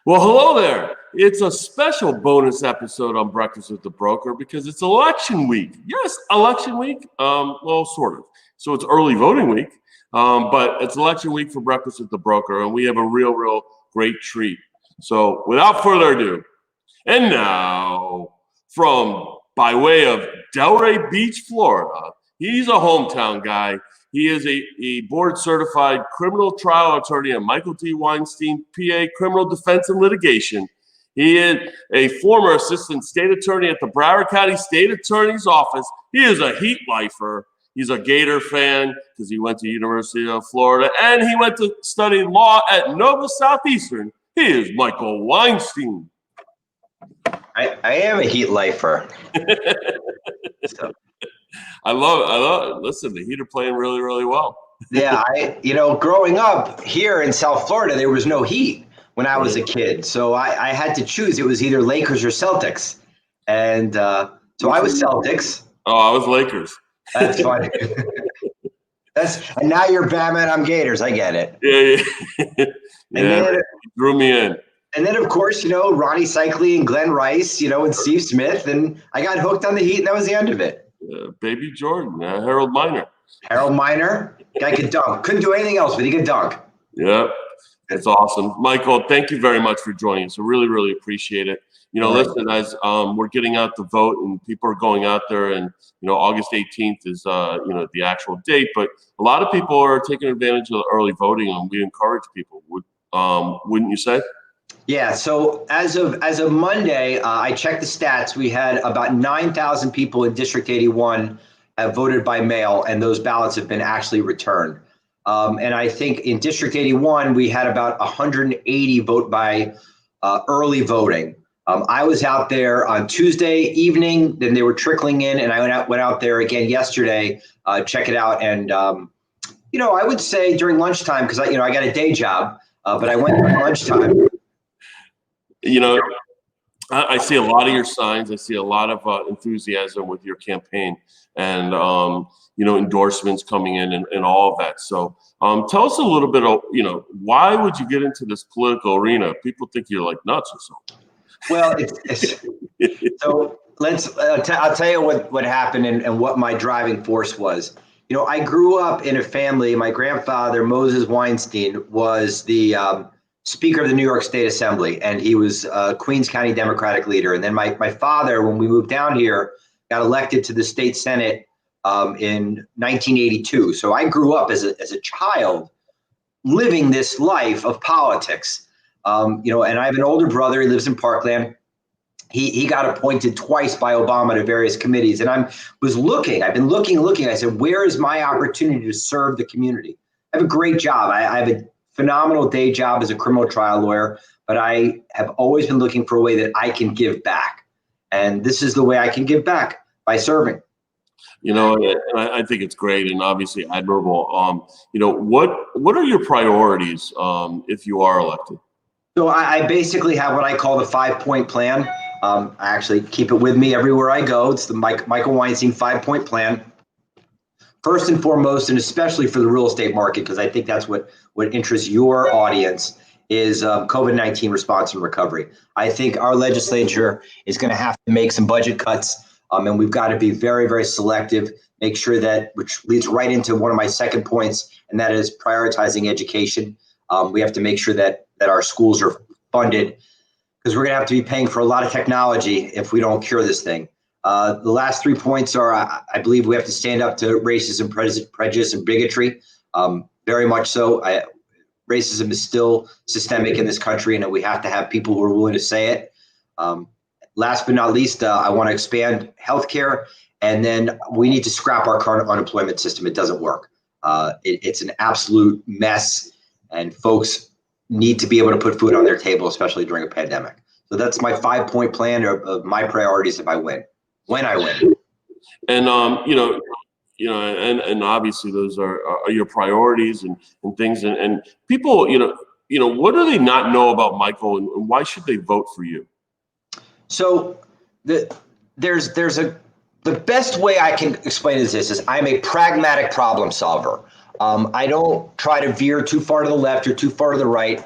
Well, hello there. It's a special bonus episode on Breakfast with the Broker because it's election week. Yes, election week. Well, sort of. So it's early voting week, but it's election week for Breakfast with the Broker, and we have a real great treat. So without further ado, and now by way of Delray Beach, Florida, he's a hometown guy. He is a board-certified criminal trial attorney at Michael Weinstein, PA, Criminal Defense and Litigation. He is a former assistant state attorney at the Broward County State Attorney's Office. He is a heat lifer. He's a Gator fan because he went to University of Florida, and he went to study law at Nova Southeastern. He is Michael Weinstein. I am a heat lifer. So. I love it. Listen, the Heat are playing really well. Yeah, growing up here in South Florida, there was no heat when I was a kid. So I had to choose. It was either Lakers or Celtics. And so I was Celtics. Oh, I was Lakers. That's funny. And now you're Batman, I'm Gators. I get it. Yeah. And then, drew me in. And then, of course, Ronnie Cycli and Glenn Rice, and Steve Smith. And I got hooked on the Heat, and that was the end of it. Baby Jordan, Harold Miner. Harold Miner, guy could dunk. Couldn't do anything else, but he could dunk. Yep, that's awesome. Michael, thank you very much for joining us. I really appreciate it. Listen, as we're getting out the vote and people are going out there, and August 18th is the actual date, but a lot of people are taking advantage of the early voting, and we encourage people. Wouldn't you say? Yeah. So as of Monday, I checked the stats. We had about 9,000 people in District 81 have voted by mail, and those ballots have been actually returned. And I think in District 81, we had about 180 vote by early voting. I was out there on Tuesday evening, then they were trickling in, and I went out there again yesterday, check it out. And, I would say during lunchtime, because I got a day job, but I went during lunchtime. I see a lot of your signs. I see a lot of enthusiasm with your campaign and, endorsements coming in and all of that. So tell us a little bit of, why would you get into this political arena? People think you're like nuts or something. Well, so I'll tell you what happened and what my driving force was. I grew up in a family. My grandfather, Moses Weinstein, was the Speaker of the New York State Assembly, and he was Queens County Democratic leader. And then my father, when we moved down here, got elected to the state Senate in 1982. So I grew up as a child living this life of politics. And I have an older brother. He lives in Parkland. He got appointed twice by Obama to various committees. And I've been looking. I said, where is my opportunity to serve the community? I have a great job. I have a phenomenal day job as a criminal trial lawyer, but I have always been looking for a way that I can give back. And this is the way I can give back, by serving. I think it's great and obviously admirable. What are your priorities if you are elected? So I basically have what I call the 5-point plan. I actually keep it with me everywhere I go. It's the Michael Weinstein 5-point plan. First and foremost, and especially for the real estate market, because I think that's what interests your audience, is COVID-19 response and recovery. I think our legislature is going to have to make some budget cuts, and we've got to be very selective, make sure that, which leads right into one of my second points, and that is prioritizing education. We have to make sure that our schools are funded, because we're going to have to be paying for a lot of technology if we don't cure this thing. The last 3 points are, I believe we have to stand up to racism, prejudice, and bigotry. Very much so. Racism is still systemic in this country, and we have to have people who are willing to say it. Last but not least, I want to expand healthcare, and then we need to scrap our current unemployment system. It doesn't work. It's an absolute mess, and folks need to be able to put food on their table, especially during a pandemic. So that's my 5-point plan of my priorities if I win. When I win. And and obviously those are your priorities and things, and people, what do they not know about Michael, and why should they vote for you? So the best way I can explain is this: I'm a pragmatic problem solver. I don't try to veer too far to the left or too far to the right.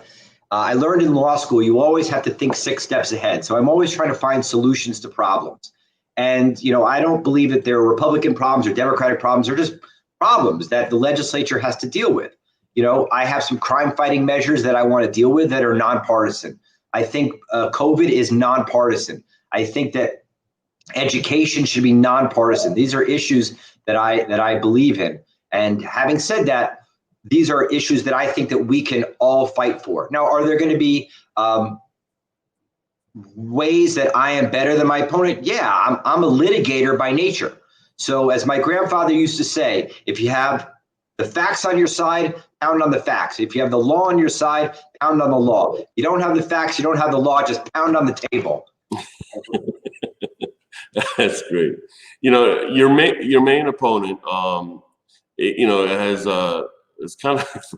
I learned in law school, you always have to think 6 steps ahead. So I'm always trying to find solutions to problems. And, I don't believe that there are Republican problems or Democratic problems. They're just problems that the legislature has to deal with. I have some crime fighting measures that I want to deal with that are nonpartisan. I think COVID is nonpartisan. I think that education should be nonpartisan. These are issues that I believe in. And having said that, these are issues that I think that we can all fight for. Now, are there going to be ways that I am better than my opponent? Yeah, I'm a litigator by nature. So as my grandfather used to say, if you have the facts on your side, pound on the facts. If you have the law on your side, pound on the law. You don't have the facts, you don't have the law, just pound on the table. That's great. Your main opponent, has kind of it's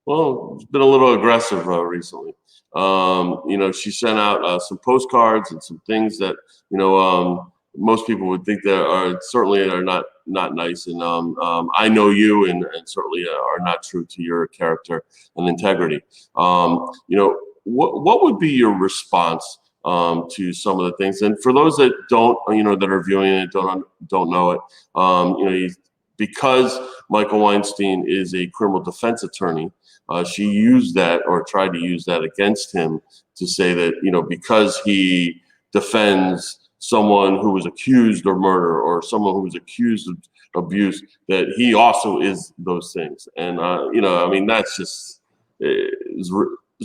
been a little aggressive recently. She sent out some postcards and some things that most people would think that are not nice, and I know you, and certainly are not true to your character and integrity. What would be your response to some of the things? And for those that don't, that are viewing it, don't know it, because Michael Weinstein is a criminal defense attorney, she used that, or tried to use that against him, to say that, because he defends someone who was accused of murder or someone who was accused of abuse, that he also is those things. And, that's just, it's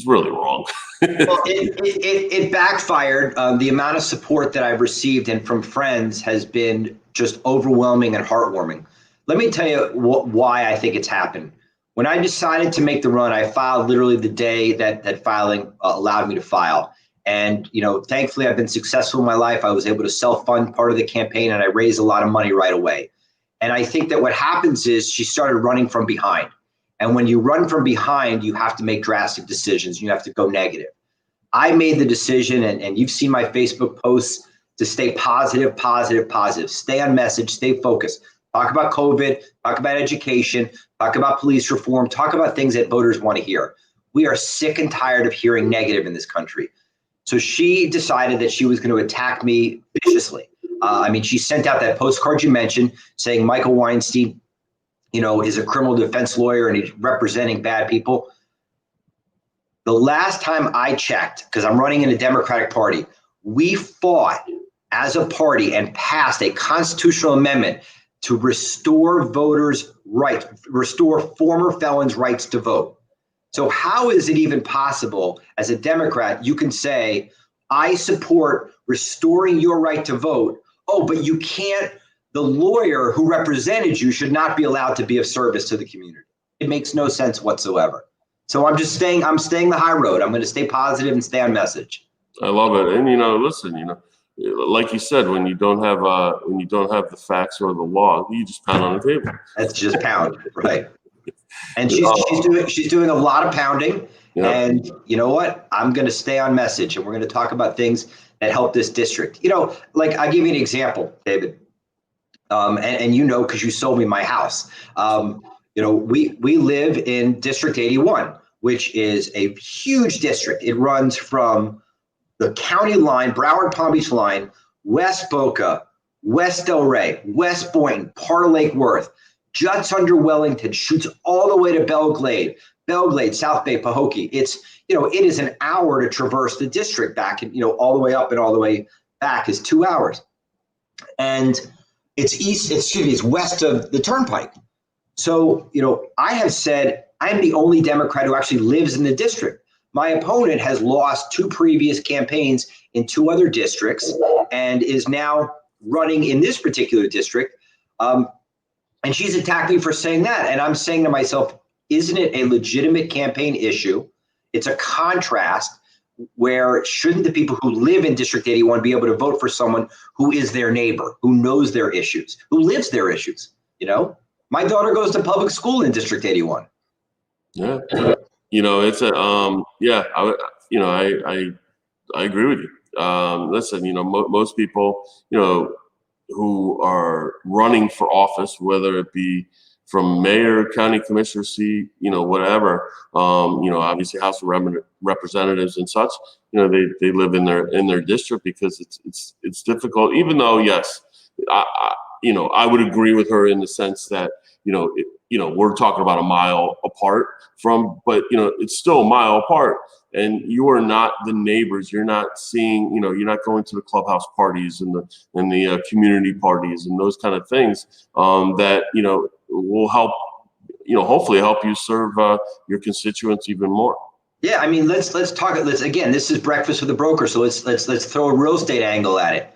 really wrong. Well, it backfired. The amount of support that I've received and from friends has been just overwhelming and heartwarming. Let me tell you why I think it's happened. When I decided to make the run, I filed literally the day that filing allowed me to file. And, thankfully, I've been successful in my life. I was able to self-fund part of the campaign, and I raised a lot of money right away. And I think that what happens is she started running from behind. And when you run from behind, you have to make drastic decisions. You have to go negative. I made the decision, and you've seen my Facebook posts, to stay positive, positive, positive. Stay on message, stay focused. Talk about COVID, talk about education, talk about police reform, talk about things that voters want to hear. We are sick and tired of hearing negative in this country. So she decided that she was going to attack me viciously. She sent out that postcard you mentioned saying Michael Weinstein, is a criminal defense lawyer and he's representing bad people. The last time I checked, because I'm running in a Democratic Party, we fought as a party and passed a constitutional amendment to restore voters' rights, restore former felons' rights to vote. So how is it even possible as a Democrat, you can say, I support restoring your right to vote. Oh, but you can't, the lawyer who represented you should not be allowed to be of service to the community. It makes no sense whatsoever. So I'm staying the high road. I'm going to stay positive and stay on message. I love it. And, listen, like you said, when you don't have the facts or the law, you just pound on the table. That's just pound, right? And she's doing a lot of pounding. Yeah. And you know what? I'm going to stay on message, and we're going to talk about things that help this district. Like I'll give you an example, David. And because you sold me my house. We live in District 81, which is a huge district. It runs from the county line, Broward Palm Beach line, West Boca, West Delray, West Boynton, part of Lake Worth, juts under Wellington, shoots all the way to Belglade, South Bay, Pahokee. It is an hour to traverse the district back, and all the way up and all the way back is 2 hours. And it's west of the turnpike. So, I have said I'm the only Democrat who actually lives in the district. My opponent has lost 2 previous campaigns in 2 other districts and is now running in this particular district. And she's attacked me for saying that. And I'm saying to myself, isn't it a legitimate campaign issue? It's a contrast where shouldn't the people who live in District 81 be able to vote for someone who is their neighbor, who knows their issues, who lives their issues? My daughter goes to public school in District 81. Yeah. It's a, I agree with you. Listen, most people, who are running for office, whether it be from mayor, county commissioner seat, whatever, obviously House of Representatives and such, they live in their district because it's difficult, even though, yes, I would agree with her in the sense that, we're talking about a mile apart but it's still a mile apart, and you are not the neighbors. You're not seeing, you're not going to the clubhouse parties and the community parties and those kind of things that, will help, hopefully help you serve your constituents even more. Yeah, I mean, let's talk. Again, this is Breakfast with the Broker, so let's throw a real estate angle at it.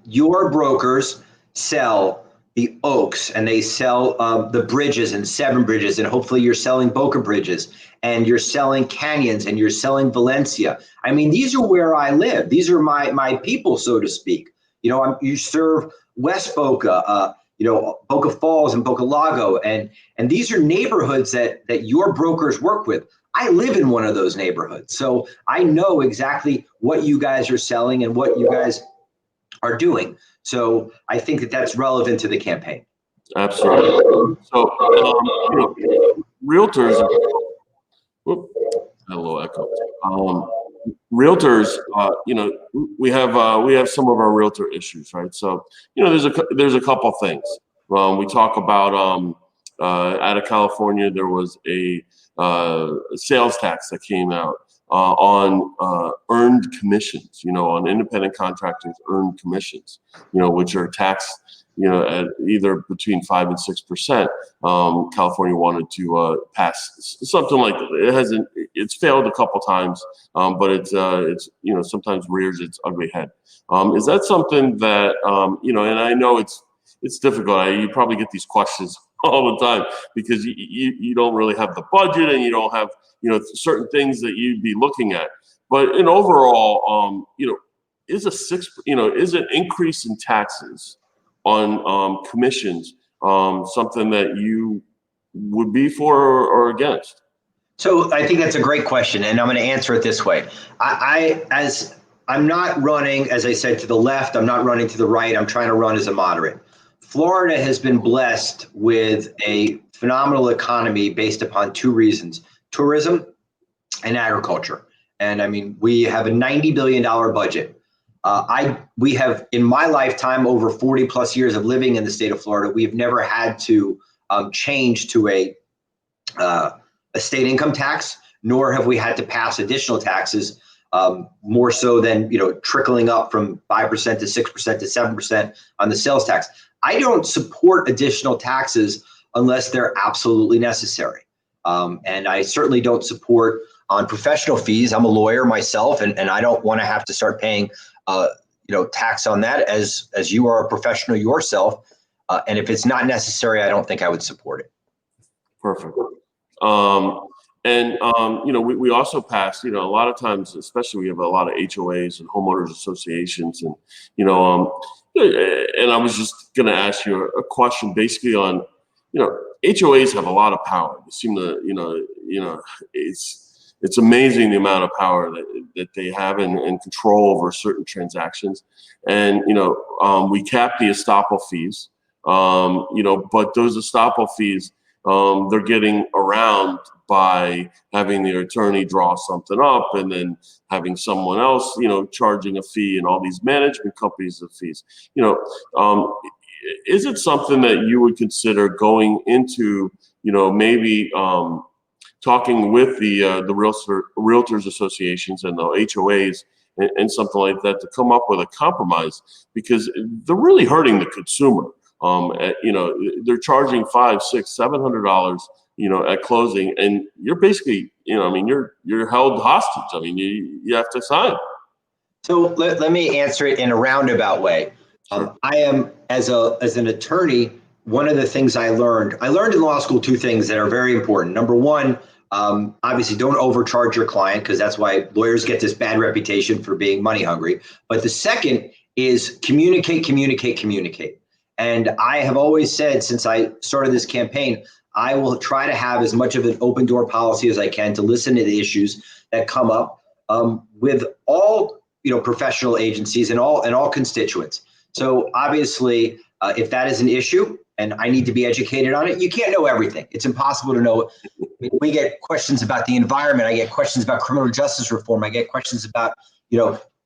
Your brokers sell the Oaks, and they sell the Bridges and Seven Bridges, and hopefully you're selling Boca Bridges, and you're selling Canyons, and you're selling Valencia. I mean, these are where I live. These are my people, so to speak. You serve West Boca, Boca Falls and Boca Lago, and these are neighborhoods that your brokers work with. I live in one of those neighborhoods, so I know exactly what you guys are selling and what you guys are doing. So I think that that's relevant to the campaign. Absolutely. So, realtors, hello, echo. Realtors, we have some of our realtor issues, right? So, there's a couple things. We talk about out of California, there was a sales tax that came out on earned commissions, on independent contractors' earned commissions, which are taxed, at either between 5 and 6%. California wanted to pass something like that. It's failed a couple times, but it's sometimes rears its ugly head. Is that something that and I know it's difficult. You probably get these questions all the time because you don't really have the budget and you don't have certain things that you'd be looking at. But in overall, is an increase in taxes on commissions something that you would be for or against? So I think that's a great question, and I'm going to answer it this way. I'm not running, as I said, to the left. I'm not running to the right. I'm trying to run as a moderate. Florida has been blessed with a phenomenal economy based upon two reasons: tourism and agriculture. And I mean, we have a $90 billion budget. We have, in my lifetime, over 40 plus years of living in the state of Florida, we've never had to change to a state income tax, nor have we had to pass additional taxes, more so than trickling up from 5% to 6% to 7% on the sales tax. I don't support additional taxes unless they're absolutely necessary. And I certainly don't support on professional fees. I'm a lawyer myself, and I don't want to have to start paying tax on that as you are a professional yourself. And if it's not necessary, I don't think I would support it. Perfect. We also passed, a lot of times, especially we have a lot of HOAs and homeowners associations, and, and I was just going to ask you a question basically on, HOAs have a lot of power. They seem to, it's amazing the amount of power that they have and control over certain transactions. And, we cap the estoppel fees, but those estoppel fees, they're getting around by having the attorney draw something up and then having someone else, charging a fee, and all these management companies of fees. Is it something that you would consider going into, maybe talking with the realtors associations and the HOAs and something like that to come up with a compromise, because they're really hurting the consumer. They're charging $500, $600, $700, at closing, and you're basically, you're held hostage. I mean, you have to sign. So let me answer it in a roundabout way. Sure. I am, as an attorney, one of the things I learned in law school, two things that are very important. Number one, obviously don't overcharge your client, because that's why lawyers get this bad reputation for being money hungry. But the second is communicate. And I have always said, since I started this campaign, I will try to have as much of an open door policy as I can to listen to the issues that come up with all professional agencies and all constituents. So obviously, if that is an issue, and I need to be educated on it. You can't know everything. It's impossible to know. We get questions about the environment. I get questions about criminal justice reform. I get questions about,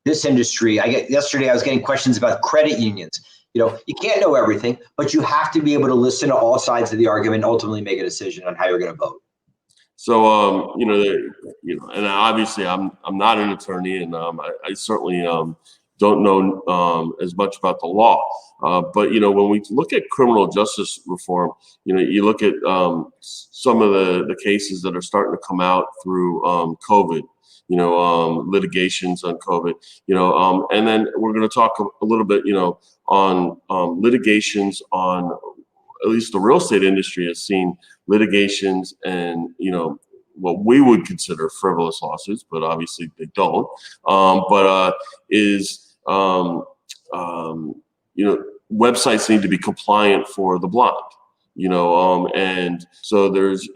this industry. Yesterday I was getting questions about credit unions. You can't know everything, but you have to be able to listen to all sides of the argument and ultimately make a decision on how you're going to vote. So, and obviously I'm not an attorney, and I certainly don't know as much about the law. But, when we look at criminal justice reform, you look at some of the cases that are starting to come out through COVID, litigations on COVID, and then we're going to talk a little bit, on litigations on, at least the real estate industry has seen litigations and, what we would consider frivolous lawsuits, but obviously they don't, websites need to be compliant for the blind, and so there's,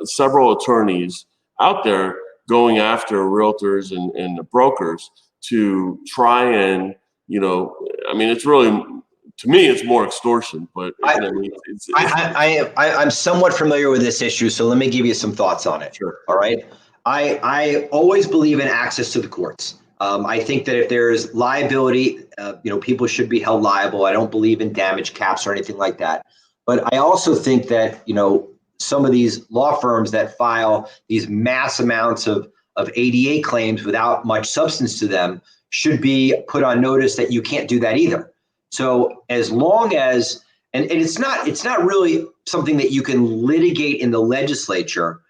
several attorneys out there going after realtors and the brokers to try and, it's really, to me, it's more extortion, but I'm somewhat familiar with this issue, so let me give you some thoughts on it. Sure. All right. I always believe in access to the courts. I think that if there's liability, people should be held liable. I don't believe in damage caps or anything like that. But I also think that, some of these law firms that file these mass amounts of ADA claims without much substance to them should be put on notice that you can't do that either. So as long as, and it's not really something that you can litigate in the legislature,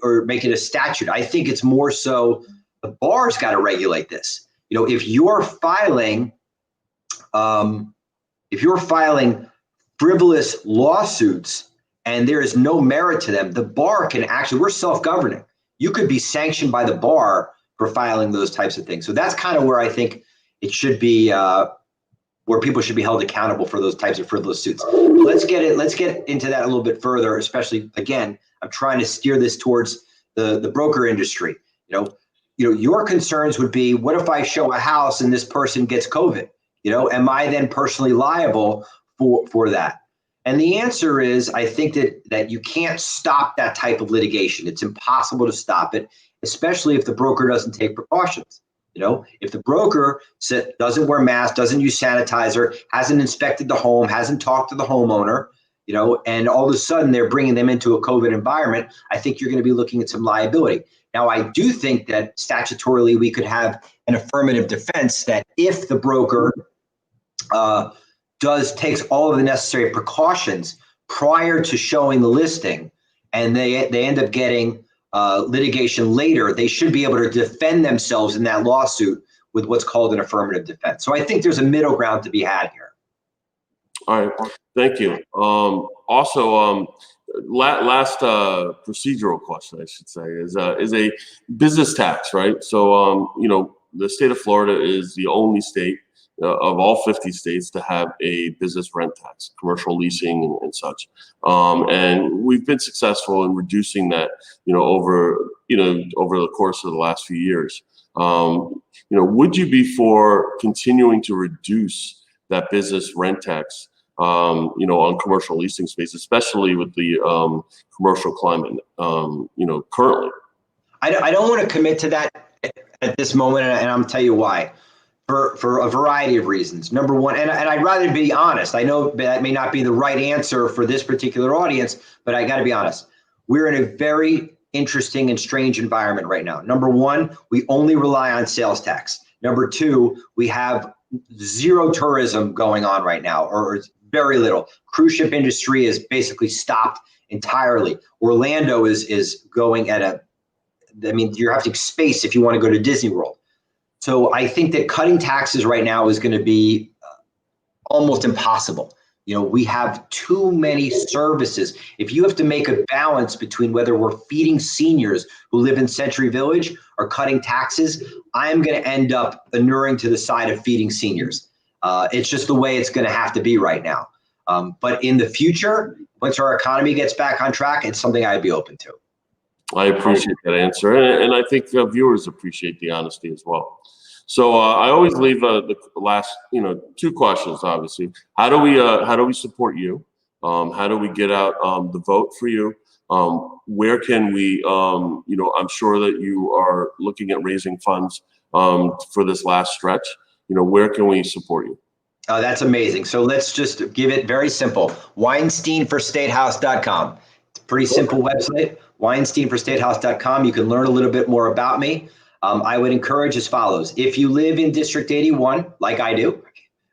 or make it a statute. I think it's more so the bar's got to regulate this. If you're filing frivolous lawsuits and there is no merit to them, the bar can actually, we're self-governing. You could be sanctioned by the bar for filing those types of things. So that's kind of where I think it should be, where people should be held accountable for those types of frivolous suits. Let's get into that a little bit further, especially, again, I'm trying to steer this towards the broker industry. Your concerns would be, what if I show a house and this person gets COVID? Am I then personally liable for that? And the answer is, I think that you can't stop that type of litigation. It's impossible to stop it, especially if the broker doesn't take precautions. If the broker doesn't wear masks, doesn't use sanitizer, hasn't inspected the home, hasn't talked to the homeowner, and all of a sudden they're bringing them into a COVID environment, I think you're going to be looking at some liability. Now, I do think that statutorily we could have an affirmative defense that if the broker takes all of the necessary precautions prior to showing the listing, and they end up getting litigation later, they should be able to defend themselves in that lawsuit with what's called an affirmative defense. So I think there's a middle ground to be had here. All right, thank you. Also, last procedural question, I should say, is a business tax, right? So, the state of Florida is the only state of all 50 states to have a business rent tax, commercial leasing and such. And we've been successful in reducing that, over the course of the last few years. Would you be for continuing to reduce that business rent tax, on commercial leasing space, especially with the commercial climate, currently? I don't want to commit to that at this moment, and I'm tell you why. For a variety of reasons. Number one, and I'd rather be honest. I know that may not be the right answer for this particular audience, but I got to be honest. We're in a very interesting and strange environment right now. Number one, we only rely on sales tax. Number two, we have zero tourism going on right now, or very little. Cruise ship industry is basically stopped entirely. Orlando is going at you're having space if you want to go to Disney World. So I think that cutting taxes right now is going to be almost impossible. We have too many services. If you have to make a balance between whether we're feeding seniors who live in Century Village or cutting taxes, I'm going to end up inuring to the side of feeding seniors. It's just the way it's going to have to be right now. But in the future, once our economy gets back on track, it's something I'd be open to. I appreciate that answer, and I think viewers appreciate the honesty as well. So I always leave the last, two questions. Obviously, how do we support you, How do we get out the vote for you? Where can we, I'm sure that you are looking at raising funds for this last stretch. Where can we support you? Oh, that's amazing. So let's just give it very simple. WeinsteinForStateHouse.com. It's a pretty simple website. WeinsteinForStateHouse.com. You can learn a little bit more about me. I would encourage as follows. If you live in District 81, like I do,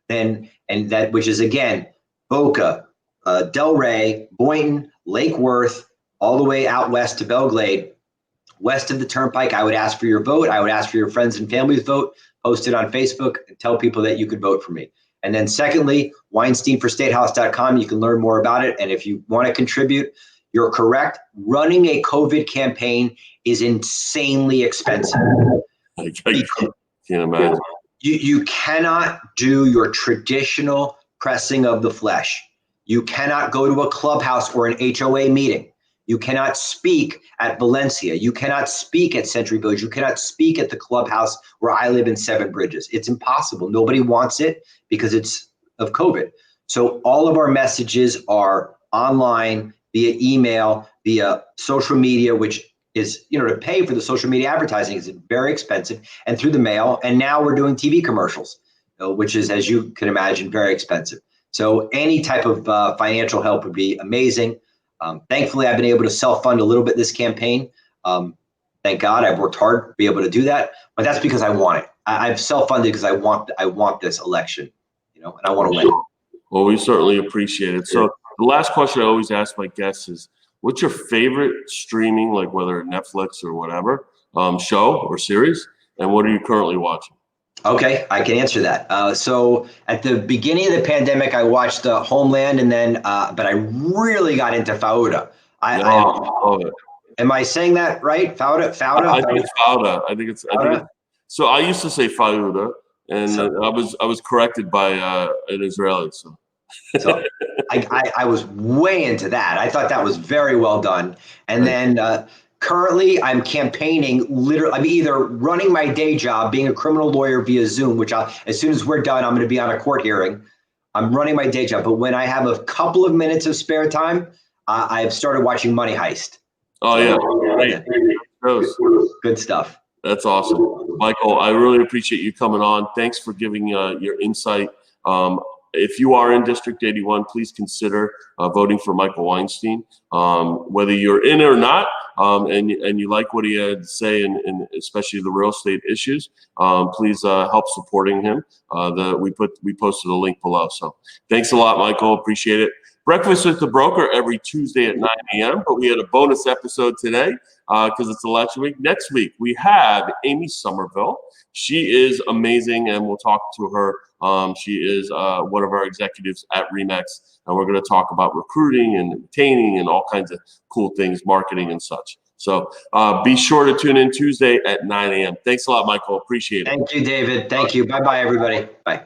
then, and that, which is again, Boca, Delray, Boynton, Lake Worth, all the way out west to Belglade, west of the Turnpike, I would ask for your vote. I would ask for your friends and family's vote. Post it on Facebook and tell people that you could vote for me. And then secondly, WeinsteinForStateHouse.com. You can learn more about it. And if you want to contribute, you're correct. Running a COVID campaign is insanely expensive. I can't imagine. You cannot do your traditional pressing of the flesh. You cannot go to a clubhouse or an HOA meeting. You cannot speak at Valencia. You cannot speak at Century Village. You cannot speak at the clubhouse where I live in Seven Bridges. It's impossible. Nobody wants it because it's of COVID. So all of our messages are online, via email, via social media, which is, to pay for the social media advertising is very expensive, and through the mail. And now we're doing TV commercials, which is, as you can imagine, very expensive. So any type of financial help would be amazing. Thankfully, I've been able to self-fund a little bit this campaign. Thank God, I've worked hard to be able to do that, but that's because I want it. I've self-funded because I want this election, and I want to win. Well, we certainly appreciate it. So the last question I always ask my guests is, what's your favorite streaming, like whether Netflix or whatever, show or series, and what are you currently watching? Okay, I can answer that. So at the beginning of the pandemic, I watched Homeland, and then, but I really got into Fauda. Love it. Am I saying that right? Fauda? I think it's Fauda. I think it's. So I used to say Fauda, and I was corrected by an Israeli. So I was way into that. I thought that was very well done. And then currently I'm campaigning, I'm either running my day job, being a criminal lawyer via Zoom, which as soon as we're done, I'm going to be on a court hearing. I'm running my day job. But when I have a couple of minutes of spare time, I've started watching Money Heist. Oh, yeah. Good stuff. That's awesome. Michael, I really appreciate you coming on. Thanks for giving your insight. If you are in District 81, please consider voting for Michael Weinstein. Whether you're in it or not, and you like what he had to say, and especially the real estate issues, please help supporting him. We posted a link below. So thanks a lot, Michael. Appreciate it. Breakfast with the Broker every Tuesday at 9 a.m. But we had a bonus episode today because it's election week. Next week, we have Amy Somerville. She is amazing, and we'll talk to her. She is one of our executives at RE/MAX, and we're going to talk about recruiting and retaining and all kinds of cool things, marketing and such. So be sure to tune in Tuesday at 9 a.m. Thanks a lot, Michael. Appreciate it. Thank you, David. Thank you. Bye-bye, everybody. Bye.